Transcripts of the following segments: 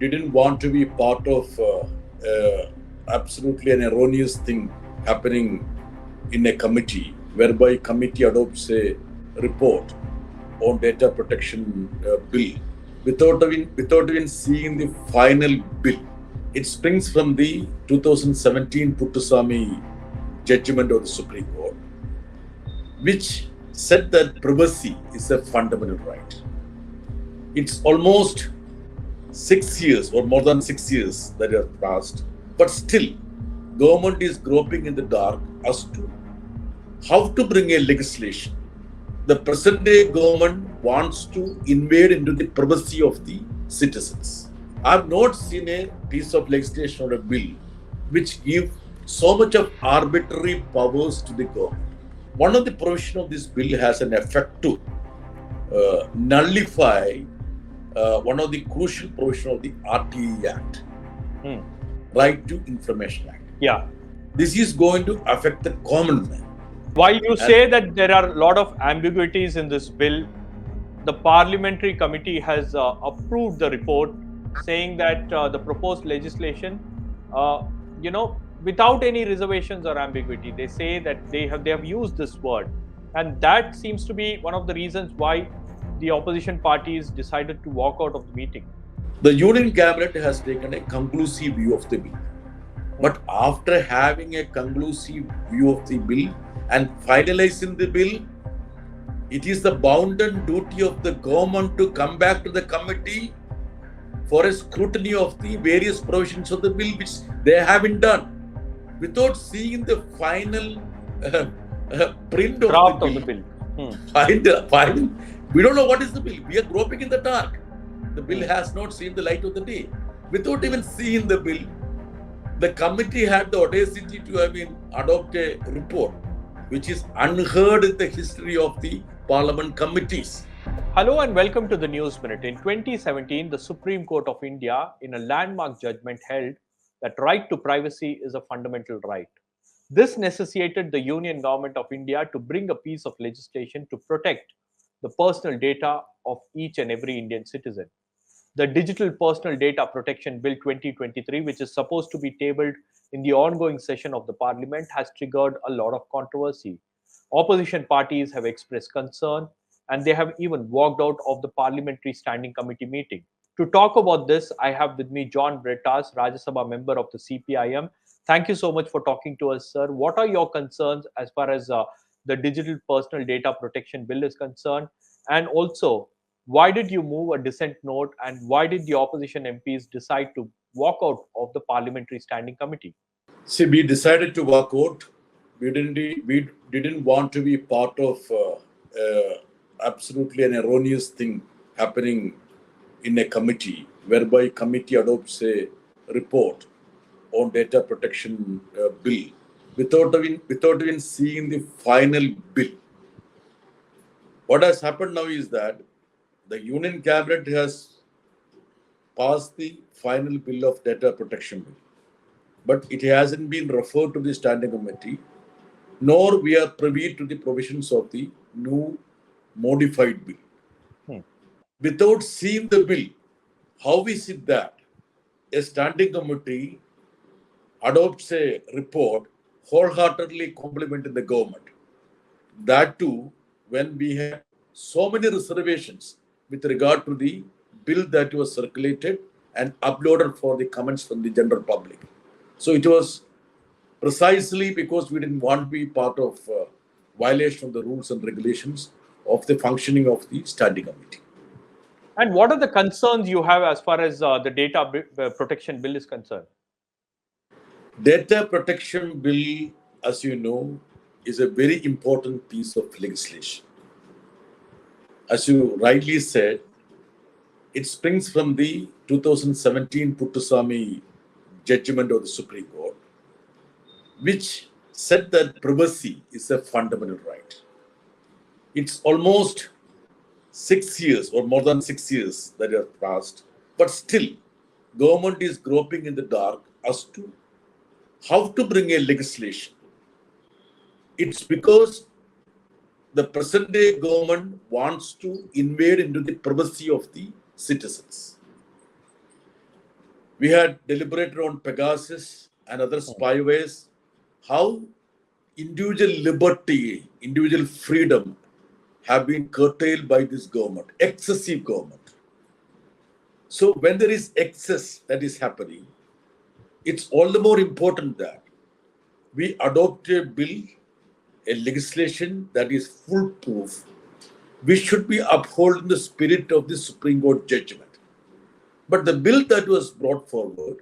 didn't want to be part of absolutely an erroneous thing happening in a committee, whereby committee adopts a report on data protection bill without even seeing the final bill. It springs from the 2017 Puttaswamy judgment of the Supreme Court, which said that privacy is a fundamental right. It's almost 6 years or more than 6 years that have passed, but still government is groping in the dark as to how to bring a legislation. The present day government wants to invade into the privacy of the citizens. I've not seen a piece of legislation or a bill which give so much of arbitrary powers to the government. One of the provisions of this bill has an effect to nullify one of the crucial provisions of the RTE Act, Right to Information Act. Yeah. This is going to affect the common man. While you say that there are a lot of ambiguities in this bill, the parliamentary committee has approved the report saying that the proposed legislation, without any reservations or ambiguity, they say that they have used this word, and that seems to be one of the reasons why the opposition parties decided to walk out of the meeting. The Union Cabinet has taken a conclusive view of the bill. But after having a conclusive view of the bill and finalizing the bill, it is the bounden duty of the government to come back to the committee for a scrutiny of the various provisions of the bill, which they haven't done. Without seeing the final print Draft of the bill. We don't know what is the bill. We are groping in the dark. The bill has not seen the light of the day. Without even seeing the bill, the committee had the audacity to adopt a report which is unheard in the history of the parliament committees. Hello and welcome to the News Minute. In 2017, the Supreme Court of India, in a landmark judgment, held that right to privacy is a fundamental right. This necessitated the Union Government of India to bring a piece of legislation to protect the personal data of each and every Indian citizen. The Digital Personal Data Protection Bill 2023, which is supposed to be tabled in the ongoing session of the Parliament, has triggered a lot of controversy. Opposition parties have expressed concern, and they have even walked out of the Parliamentary Standing Committee meeting. To talk about this, I have with me John Brittas, Rajya Sabha member of the CPIM. Thank you so much for talking to us, sir. What are your concerns as far as the Digital Personal Data Protection Bill is concerned? And also, why did you move a dissent note, and why did the opposition MPs decide to walk out of the Parliamentary Standing Committee? See, we decided to walk out. We didn't want to be part of absolutely an erroneous thing happening in a committee, whereby committee adopts a report on data protection bill without even seeing the final bill. What has happened now is that the Union Cabinet has passed the final bill of data protection bill, but it hasn't been referred to the standing committee, nor we are privy to the provisions of the new modified bill. Without seeing the bill, how is it that a standing committee adopts a report wholeheartedly complimenting the government? That too, when we had so many reservations with regard to the bill that was circulated and uploaded for the comments from the general public. So it was precisely because we didn't want to be part of violation of the rules and regulations of the functioning of the standing committee. And what are the concerns you have as far as the data protection bill is concerned? Data protection bill, as you know, is a very important piece of legislation. As you rightly said, it springs from the 2017 Puttaswamy judgment of the Supreme Court, which said that privacy is a fundamental right. It's almost 6 years or more than 6 years that have passed, but still government is groping in the dark as to how to bring a legislation. It's because the present day government wants to invade into the privacy of the citizens. We had deliberated on Pegasus and other spywares, how individual liberty, individual freedom have been curtailed by this government, excessive government. So when there is excess that is happening, it's all the more important that we adopt a bill, a legislation that is foolproof. We should be upholding the spirit of the Supreme Court judgment. But the bill that was brought forward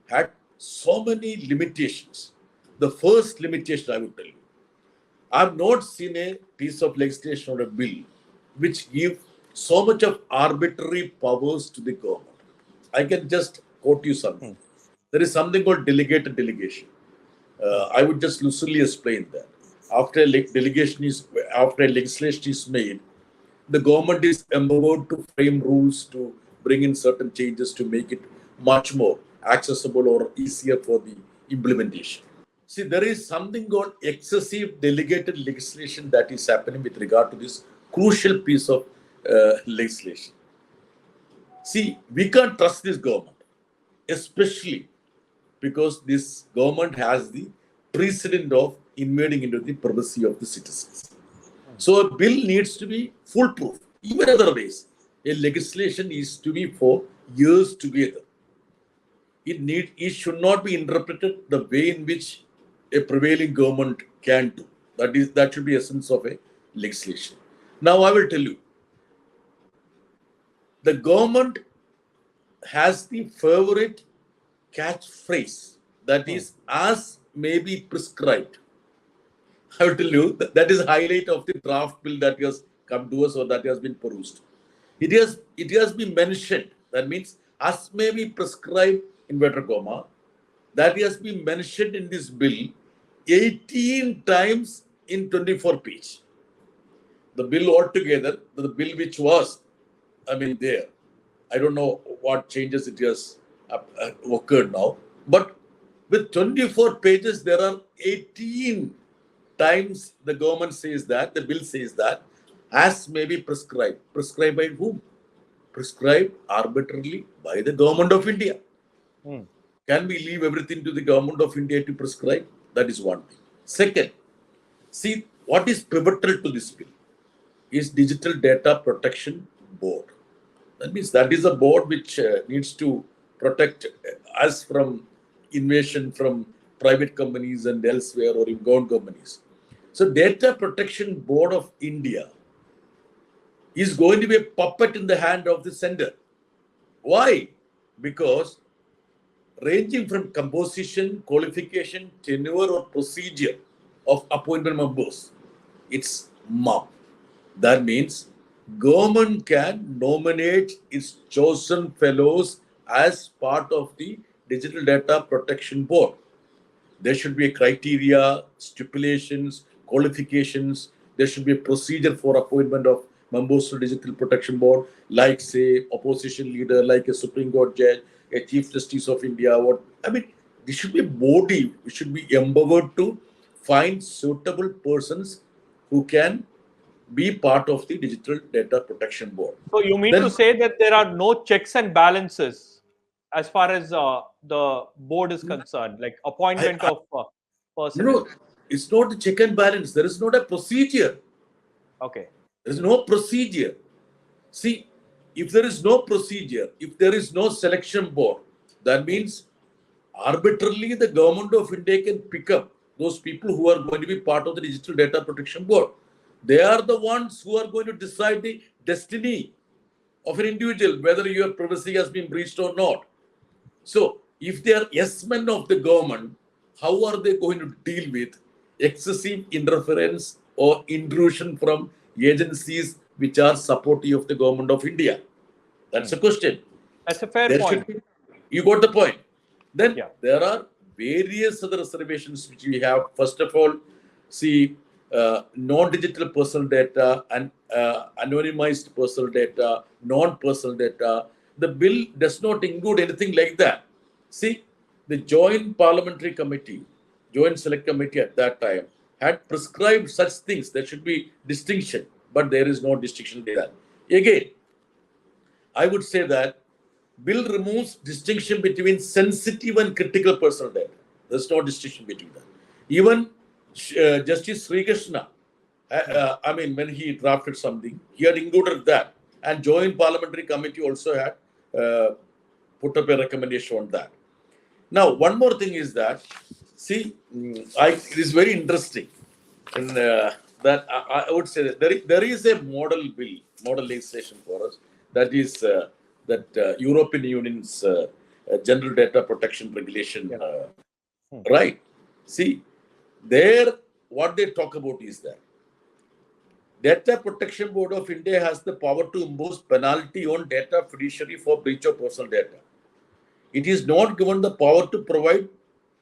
had so many limitations. The first limitation I would tell you, I have not seen a piece of legislation or a bill which give so much of arbitrary powers to the government. I can just quote you something. There is something called delegated delegation. I would just loosely explain that. After a legislation is made, the government is empowered to frame rules to bring in certain changes to make it much more accessible or easier for the implementation. See, there is something called excessive delegated legislation that is happening with regard to this crucial piece of legislation. See, we can't trust this government, especially because this government has the precedent of invading into the privacy of the citizens. So a bill needs to be foolproof. Even otherwise, a legislation is to be for years together. It should not be interpreted the way in which a prevailing government can do. That should be essence of a legislation. Now I will tell you, the government has the favorite catchphrase that is as may be prescribed. I will tell you that is the highlight of the draft bill that has come to us or that has been perused. It has been mentioned. That means as may be prescribed inverted comma. That has been mentioned in this bill 18 times in 24 pages. The bill altogether, the bill which was, there. I don't know what changes it has occurred now. But with 24 pages, there are 18 times the government says that, the bill says that, as may be prescribed. Prescribed by whom? Prescribed arbitrarily by the government of India. Can we leave everything to the government of India to prescribe? That is one thing. Second, see what is pivotal to this bill is Digital Data Protection Board. That means that is a board which needs to protect us from invasion from private companies and elsewhere or in government companies. So Data Protection Board of India is going to be a puppet in the hand of the center. Why? Because ranging from composition, qualification, tenure or procedure of appointment members, it's mum. That means government can nominate its chosen fellows as part of the Digital Data Protection Board. There should be a criteria, stipulations, qualifications. There should be a procedure for appointment of members to Digital Protection Board, like say opposition leader, like a Supreme Court judge, a Chief Justice of India. This should be a body. We should be empowered to find suitable persons who can be part of the Digital Data Protection Board. So you mean to say that there are no checks and balances as far as the board is concerned, like appointment of personnel? No, it's not a check and balance. There is not a procedure. Okay. There is no procedure. See, if there is no procedure, if there is no selection board, that means arbitrarily the government of India can pick up those people who are going to be part of the Digital Data Protection Board. They are the ones who are going to decide the destiny of an individual, whether your privacy has been breached or not. So, if they are yes men of the government, how are they going to deal with excessive interference or intrusion from agencies which are supportive of the government of India? That's a question. That's a fair point. You got the point. Then there are various other reservations which we have. First of all, see, non-digital personal data and anonymized personal data, non-personal data. The bill does not include anything like that. See, the Joint Parliamentary Committee, Joint Select Committee at that time had prescribed such things. There should be distinction, but there is no distinction there. Again, I would say that bill removes distinction between sensitive and critical personal data. There's no distinction between that. Even Justice Sri Krishna, when he drafted something, he had included that. And Joint Parliamentary Committee also had put up a recommendation on that. Now, one more thing is that, see, it is very interesting. And that I would say that there is a model bill, model legislation for us, that is that European Union's General Data Protection Regulation, right? See, there, what they talk about is that Data Protection Board of India has the power to impose penalty on data fiduciary for breach of personal data. It is not given the power to provide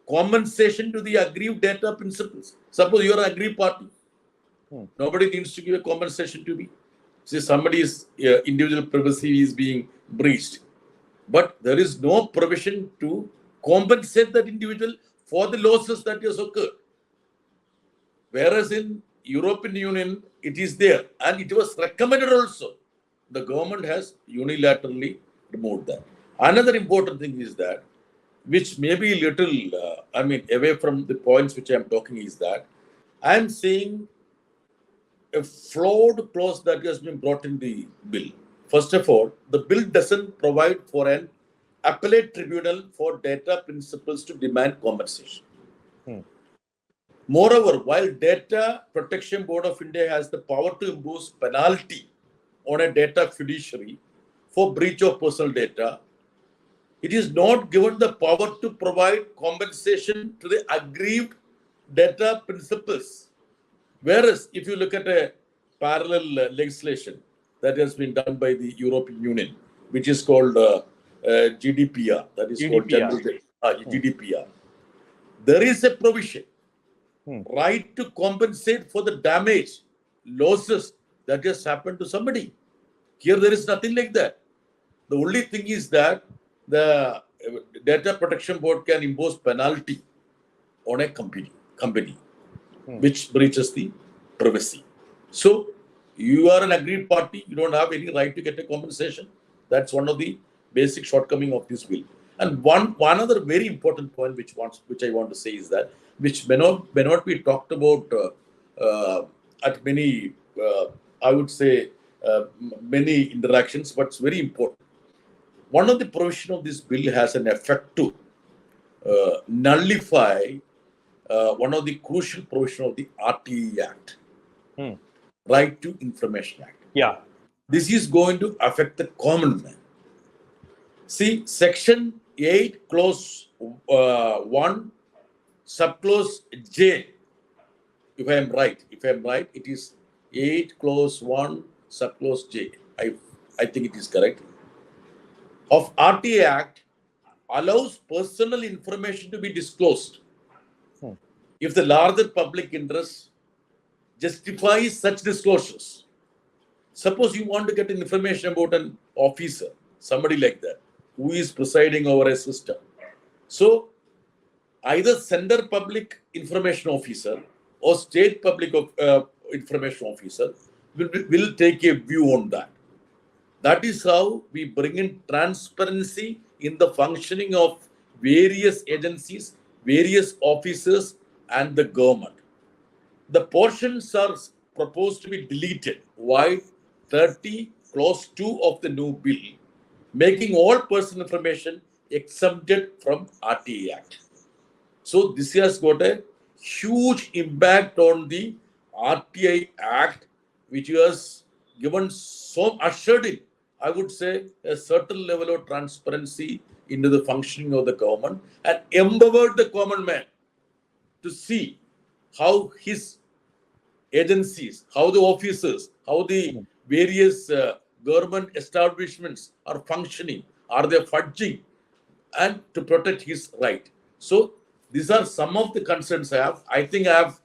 compensation to the aggrieved data principals. Suppose you are an aggrieved party. Nobody needs to give a compensation to me. See, somebody's individual privacy is being breached. But there is no provision to compensate that individual for the losses that has occurred. Whereas in European Union, it is there. And it was recommended also. The government has unilaterally removed that. Another important thing is that, which may be a little, away from the points which I am talking, is that I am seeing a flawed clause that has been brought in the bill. First of all, the bill doesn't provide for an appellate tribunal for data principals to demand compensation. Moreover, while Data Protection Board of India has the power to impose penalty on a data fiduciary for breach of personal data, it is not given the power to provide compensation to the aggrieved data principals. Whereas, if you look at a parallel legislation that has been done by the European Union, which is called GDPR, that is called GDPR, there is a provision, right to compensate for the damage, losses that has happened to somebody. Here, there is nothing like that. The only thing is that the Data Protection Board can impose penalty on a company which breaches the privacy. So, you are an aggrieved party, you don't have any right to get a compensation. That's one of the basic shortcomings of this bill. And one other very important point which I want to say is that, which may not be talked about at many, I would say, many interactions, but it's very important. One of the provisions of this bill has an effect to nullify one of the crucial provisions of the RTE Act, Right to Information Act. Yeah. This is going to affect the common man. See, Section 8, Clause 1, Subclause J. If I am right, it is 8, Clause 1, Subclause J. I think it is correct. Of RTA Act allows personal information to be disclosed if the larger public interest justifies such disclosures. Suppose you want to get information about an officer, somebody like that, who is presiding over a system. So, either Center Public Information Officer or State Public Information Officer will take a view on that. That is how we bring in transparency in the functioning of various agencies, various officers, and the government. The portions are proposed to be deleted, while 30, Clause 2 of the new bill, making all personal information exempted from RTA Act. So this has got a huge impact on the RTI Act, which has given so ushered in, I would say, a certain level of transparency into the functioning of the government and empowered the common man to see how his agencies, how the officers, how the various government establishments are functioning, are they fudging, and to protect his right. So these are some of the concerns I have. I think I have,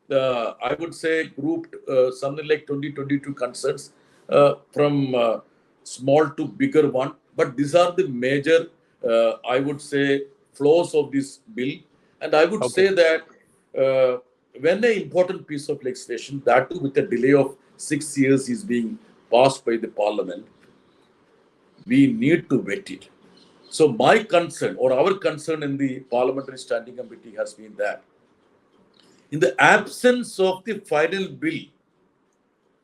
I would say, grouped something like 20-22 concerns from small to bigger one. But these are the major, I would say, flaws of this bill. And I would say that when an important piece of legislation, that too with a delay of 6 years, is being passed by the parliament, we need to vet it. So my concern or our concern in the Parliamentary Standing Committee has been that in the absence of the final bill,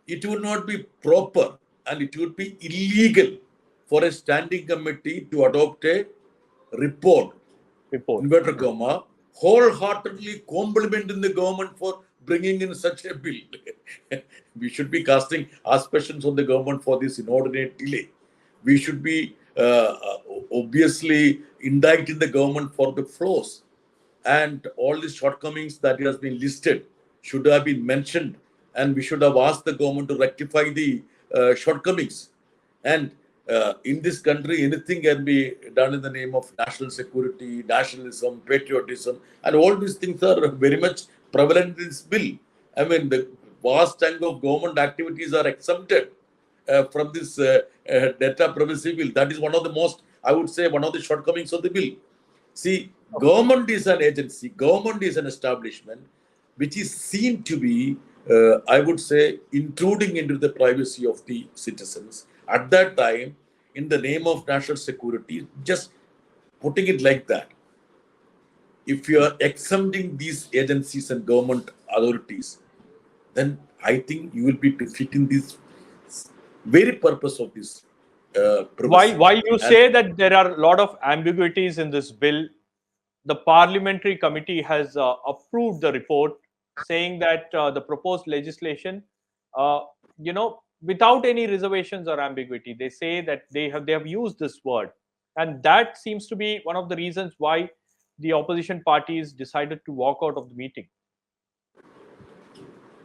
it would not be proper and it would be illegal for a standing committee to adopt a report, Report. inverted comma, wholeheartedly complimenting the government for bringing in such a bill. We should be casting aspersions on the government for this inordinate delay. We should be obviously indicting the government for the flaws, and all the shortcomings that has been listed should have been mentioned, and we should have asked the government to rectify the shortcomings. And in this country, anything can be done in the name of national security, nationalism, patriotism, and all these things are very much prevalent in this bill. I mean, the vast chunk of government activities are exempted from this data privacy bill. That is one of the most, I would say, one of the shortcomings of the bill. See, government is an agency, government is an establishment which is seen to be, I would say, intruding into the privacy of the citizens. At that time, in the name of national security, just putting it like that, if you are exempting these agencies and government authorities, then I think you will be defeating this very purpose of this privacy. While you say that there are a lot of ambiguities in this bill, the parliamentary committee has approved the report, saying that the proposed legislation, uh, without any reservations or ambiguity, they say that they have used this word, and that seems to be one of the reasons why the opposition parties decided to walk out of the meeting.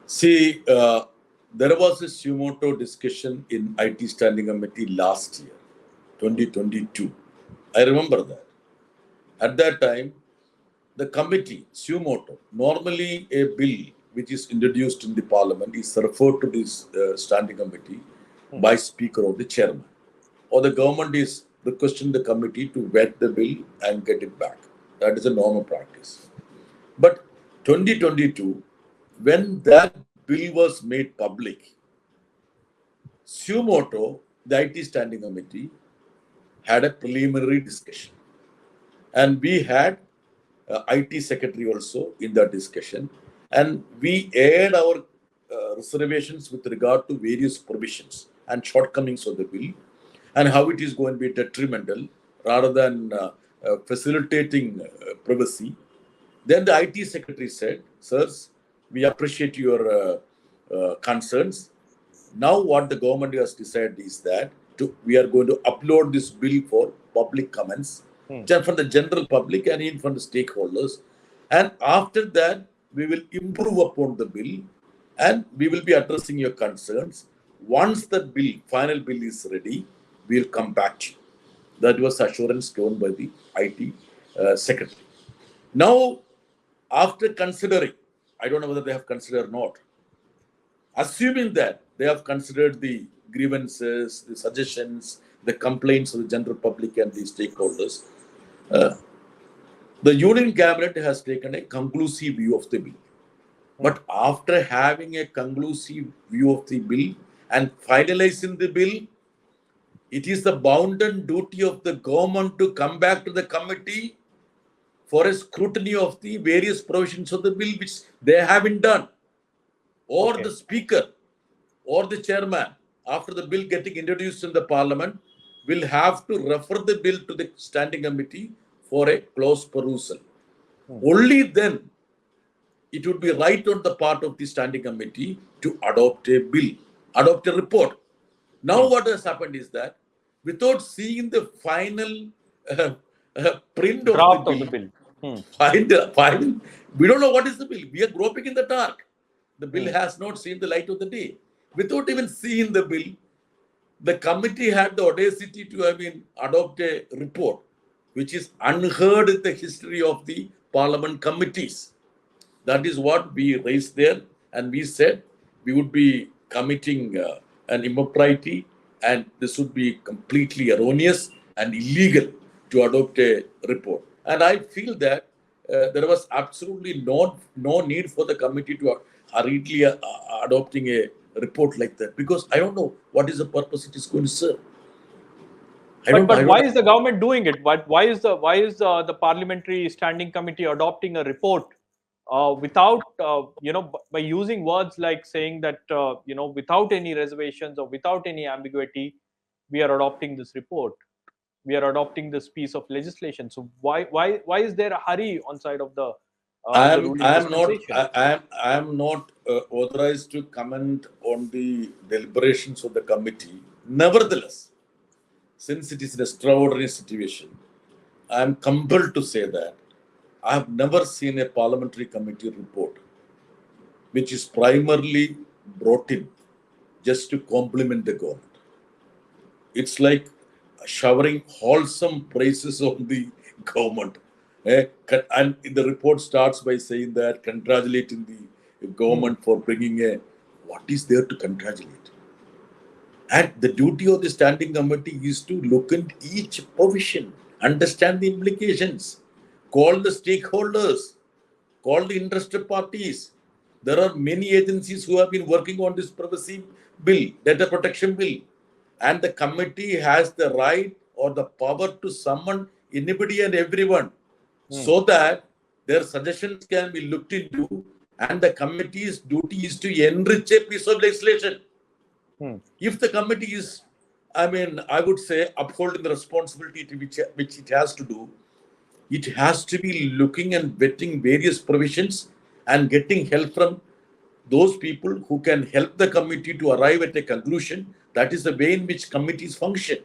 See, there was a sumoto discussion in IT Standing Committee last year, 2022. I remember that. At that time, the committee, sumoto, normally a bill which is introduced in the parliament is referred to this standing committee by speaker or the chairman. Or the government is requesting the committee to vet the bill and get it back. That is a normal practice. But 2022, when that bill was made public, sumoto, the IT Standing Committee, had a preliminary discussion. And we had IT Secretary also in that discussion. And we aired our reservations with regard to various provisions and shortcomings of the bill and how it is going to be detrimental rather than facilitating privacy. Then the IT Secretary said, sirs, we appreciate your concerns. Now what the government has decided is that we are going to upload this bill for public comments from the general public and even from the stakeholders. And after that, we will improve upon the bill and we will be addressing your concerns. Once the final bill is ready, we will come back to you. That was assurance given by the IT Secretary. Now, after considering, I don't know whether they have considered or not, assuming that they have considered the grievances, the suggestions, the complaints of the general public and the stakeholders, the Union Cabinet has taken a conclusive view of the bill. But after having a conclusive view of the bill and finalizing the bill, it is the bounden duty of the government to come back to the committee for a scrutiny of the various provisions of the bill which they haven't done. Or the speaker or the chairman, after the bill getting introduced in the parliament, will have to refer the bill to the standing committee for a close perusal. Only then it would be right on the part of the standing committee to adopt a bill, adopt a report. Now what has happened is that without seeing the final print Draft of the bill, we don't know what is the bill. We are groping in the dark. The bill has not seen the light of the day. Without even seeing the bill, the committee had the audacity to adopt a report, which is unheard in the history of the parliament committees. That is what we raised there, and we said we would be committing an impropriety, and this would be completely erroneous and illegal to adopt a report. And I feel that there was absolutely no need for the committee to hurriedly adopting a report like that, because I don't know what is the purpose it is going to serve. But why is the government doing it? Why is the parliamentary standing committee adopting a report without by using words like saying that without any reservations or without any ambiguity, we are adopting this report, we are adopting this piece of legislation. So why is there a hurry on side of the ruling dispensation? I am not authorized to comment on the deliberations of the committee. Nevertheless, since it is an extraordinary situation, I am compelled to say that I have never seen a parliamentary committee report which is primarily brought in just to compliment the government. It's like showering wholesome praises on the government. And the report starts by saying that congratulating the government for bringing a, what is there to congratulate? And the duty of the standing committee is to look at each provision, understand the implications, call the stakeholders, call the interested parties. There are many agencies who have been working on this privacy bill, data protection bill, and the committee has the right or the power to summon anybody and everyone so that their suggestions can be looked into, and the committee's duty is to enrich a piece of legislation. If the committee is, I would say, upholding the responsibility which it has to do, it has to be looking and vetting various provisions and getting help from those people who can help the committee to arrive at a conclusion. That is the way in which committees function.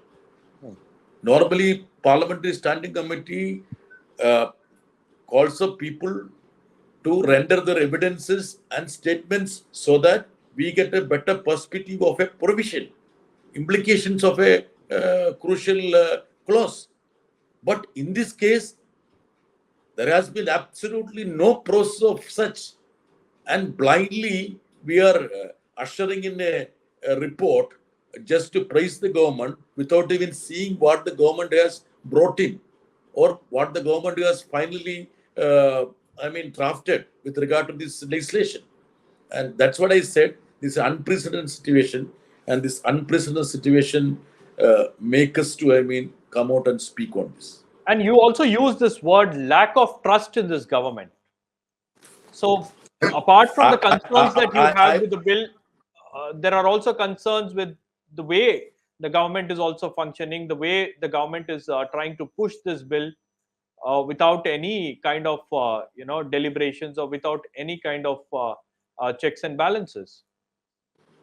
Normally, parliamentary standing committee calls up people to render their evidences and statements so that we get a better perspective of a provision, implications of a crucial clause. But in this case, there has been absolutely no process of such, and blindly we are ushering in a report just to praise the government without even seeing what the government has brought in or what the government has finally drafted with regard to this legislation. And that's what I said, this unprecedented situation, and this unprecedented situation make us to come out and speak on this. And you also use this word lack of trust in this government. So, apart from the concerns that you have with the bill, there are also concerns with the way the government is also functioning, the way the government is trying to push this bill without any kind of deliberations or without any kind of checks and balances.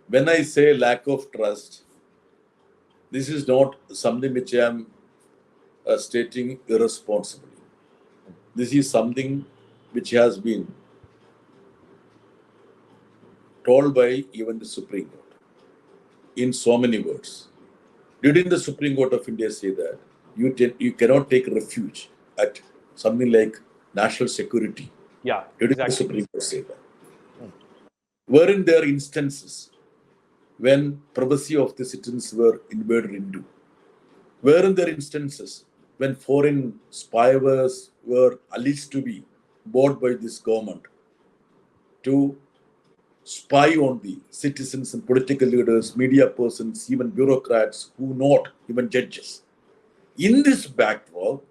When I say lack of trust, this is not something which I am stating irresponsibly. This is something which has been told by even the Supreme Court in so many words. Didn't the Supreme Court of India say that you cannot take refuge at something like national security? Yeah, Didn't exactly. the Supreme Court say that? Weren't there instances when privacy of the citizens were invaded into? Weren't there instances when foreign spywares were alleged to be bought by this government to spy on the citizens and political leaders, media persons, even bureaucrats who not even judges? In this backdrop,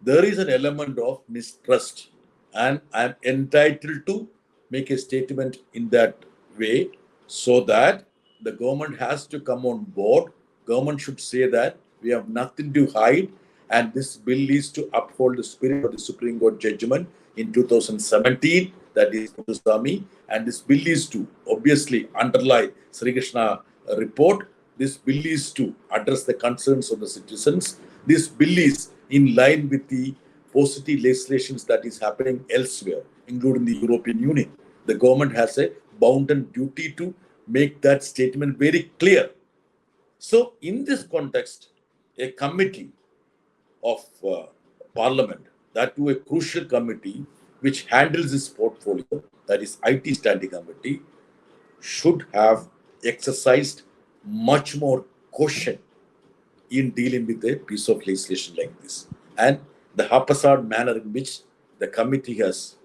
there is an element of mistrust, and I'm entitled to make a statement in that way so that the government has to come on board. Government should say that we have nothing to hide, and this bill is to uphold the spirit of the Supreme Court judgment in 2017, that is Muthuswamy, and this bill is to obviously underlie Sri Krishna report. This bill is to address the concerns of the citizens. This bill is in line with the positive legislations that is happening elsewhere, including the European Union. The government has a bounden duty to make that statement very clear. So, in this context, a committee of Parliament, that to a crucial committee which handles this portfolio, that is IT Standing Committee, should have exercised much more caution in dealing with a piece of legislation like this. And the haphazard manner in which the committee has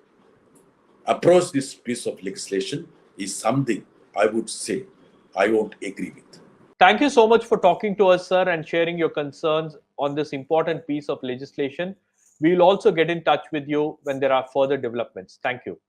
approached this piece of legislation is something I would say I won't agree with. Thank you so much for talking to us, sir, and sharing your concerns on this important piece of legislation. We will also get in touch with you when there are further developments. Thank you.